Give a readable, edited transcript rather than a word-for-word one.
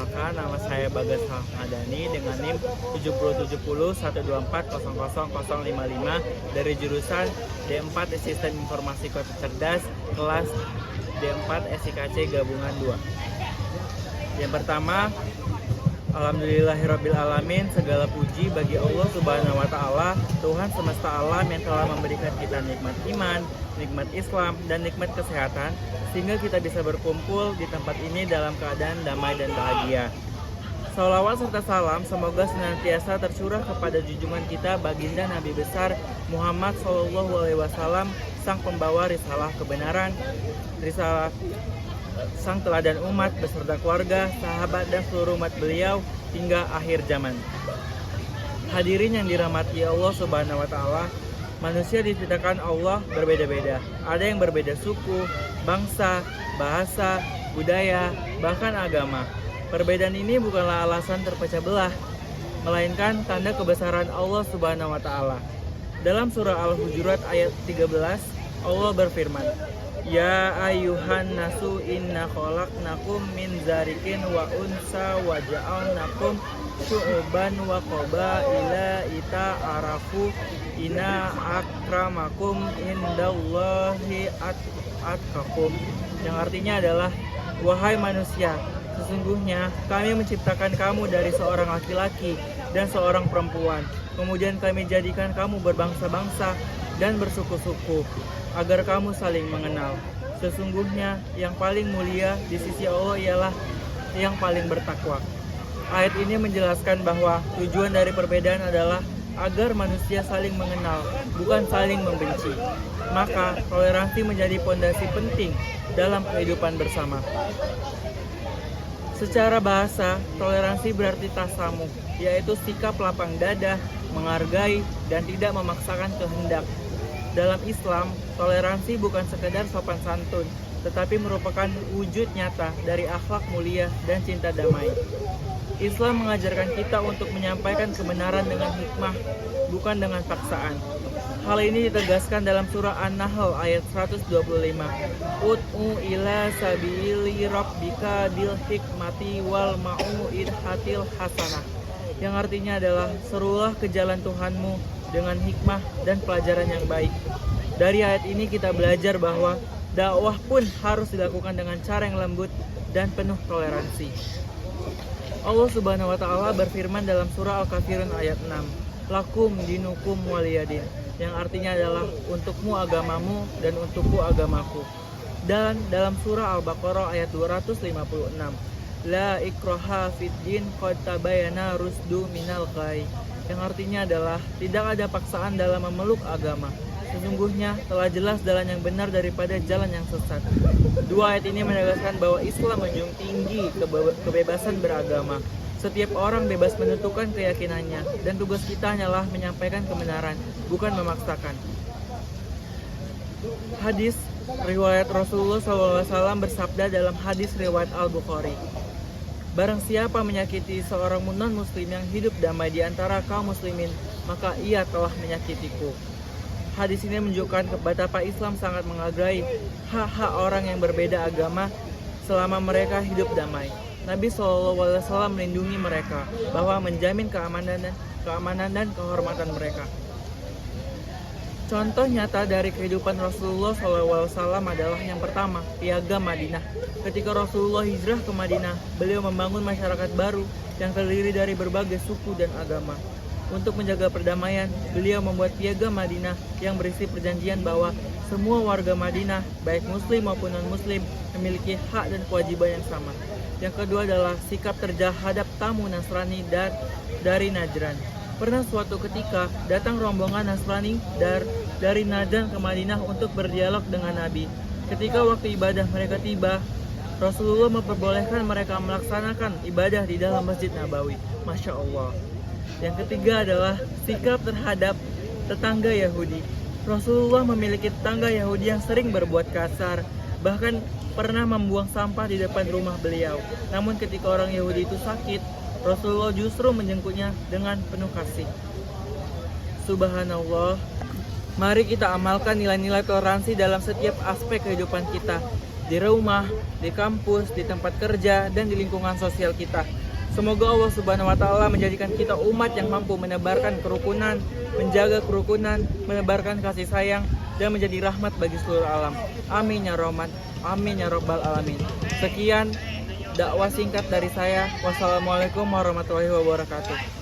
Perkenalkan, nama saya Bagas Ahmadani dengan NIM 707012400055 dari jurusan D4 Sistem Informasi Kota Cerdas, kelas D4 SIKC Gabungan 2. Yang pertama, Alhamdulillahirrabbilalamin, segala puji bagi Allah Subhanahu wa Ta'ala, Tuhan semesta alam yang telah memberikan kita nikmat iman, nikmat Islam, dan nikmat kesehatan, sehingga kita bisa berkumpul di tempat ini dalam keadaan damai dan bahagia. Salawat serta salam semoga senantiasa tercurah kepada junjungan kita baginda Nabi besar Muhammad SAW, sang pembawa risalah kebenaran, risalah sang teladan umat beserta keluarga, sahabat, dan seluruh umat beliau hingga akhir zaman. Hadirin yang dirahmati Allah Subhanahu wa Ta'ala, manusia diciptakan Allah berbeda-beda. Ada yang berbeda suku, bangsa, bahasa, budaya, bahkan agama. Perbedaan ini bukanlah alasan terpecah belah, melainkan tanda kebesaran Allah Subhanahu wa Ta'ala. Dalam surah Al-Hujurat ayat 13, Allah berfirman, Ya ayuhan nasu inna khalaqnakum min zarikin wa unsa wa ja'alnakum syu'uban wa qabaila ita arafu inna akramakum indallahi atqakum. Yang artinya adalah, wahai manusia, sesungguhnya kami menciptakan kamu dari seorang laki-laki dan seorang perempuan. Kemudian kami jadikan kamu berbangsa-bangsa dan bersuku-suku, agar kamu saling mengenal. Sesungguhnya yang paling mulia di sisi Allah ialah yang paling bertakwa. Ayat ini menjelaskan bahwa tujuan dari perbedaan adalah agar manusia saling mengenal, bukan saling membenci. Maka toleransi menjadi fondasi penting dalam kehidupan bersama. Secara bahasa, toleransi berarti tasamuh, yaitu sikap lapang dada, menghargai, dan tidak memaksakan kehendak. Dalam Islam, toleransi bukan sekedar sopan santun, tetapi merupakan wujud nyata dari akhlak mulia dan cinta damai. Islam mengajarkan kita untuk menyampaikan kebenaran dengan hikmah, bukan dengan paksaan. Hal ini ditegaskan dalam surah An-Nahl ayat 125. Ud'u ila sabili rabbika bil hikmati wal mau'idhatil hasanah. Yang artinya adalah, serulah ke jalan Tuhanmu dengan hikmah dan pelajaran yang baik. Dari ayat ini kita belajar bahwa dakwah pun harus dilakukan dengan cara yang lembut dan penuh toleransi. Allah Subhanahu wa Ta'ala berfirman dalam surah Al-Kafirun ayat 6, Lakum dinukum waliyadin, yang artinya adalah untukmu agamamu dan untukku agamaku. Dan dalam surah Al-Baqarah ayat 256, La ikraha fid din qad tabayyana rusdu minal ghai, yang artinya adalah tidak ada paksaan dalam memeluk agama. Sesungguhnya telah jelas jalan yang benar daripada jalan yang sesat. Dua ayat ini menegaskan bahwa Islam menjunjung tinggi kebebasan beragama. Setiap orang bebas menentukan keyakinannya, dan tugas kita hanyalah menyampaikan kebenaran, bukan memaksakan. Hadis riwayat Rasulullah SAW bersabda dalam hadis riwayat Al-Bukhari, Barang siapa menyakiti seorang non-muslim yang hidup damai di antara kaum muslimin, maka ia telah menyakitiku. Hadis ini menunjukkan betapa Islam sangat menghargai hak-hak orang yang berbeda agama selama mereka hidup damai. Nabi SAW melindungi mereka, bahwa menjamin keamanan dan kehormatan mereka. Contoh nyata dari kehidupan Rasulullah SAW adalah yang pertama, Piagam Madinah. Ketika Rasulullah hijrah ke Madinah, beliau membangun masyarakat baru yang terdiri dari berbagai suku dan agama. Untuk menjaga perdamaian, beliau membuat Piagam Madinah yang berisi perjanjian bahwa semua warga Madinah, baik muslim maupun non-muslim, memiliki hak dan kewajiban yang sama. Yang kedua adalah sikap terhadap tamu Nasrani dari Najran. Pernah suatu ketika datang rombongan Nasrani dari Najran ke Madinah untuk berdialog dengan Nabi. Ketika waktu ibadah mereka tiba, Rasulullah memperbolehkan mereka melaksanakan ibadah di dalam Masjid Nabawi. Masya Allah. Yang ketiga adalah sikap terhadap tetangga Yahudi. Rasulullah memiliki tetangga Yahudi yang sering berbuat kasar, bahkan pernah membuang sampah di depan rumah beliau. Namun ketika orang Yahudi itu sakit, Rasulullah justru menjemputnya dengan penuh kasih. Subhanallah. Mari kita amalkan nilai-nilai toleransi dalam setiap aspek kehidupan kita. di rumah, di kampus, di tempat kerja, dan di lingkungan sosial kita. Semoga Allah Subhanahu wa Ta'ala menjadikan kita umat yang mampu menebarkan kerukunan, menjaga kerukunan, menebarkan kasih sayang, dan menjadi rahmat bagi seluruh alam. Amin ya Rahman, amin ya Rabbal Alamin. Sekian dakwah singkat dari saya. Wassalamualaikum warahmatullahi wabarakatuh.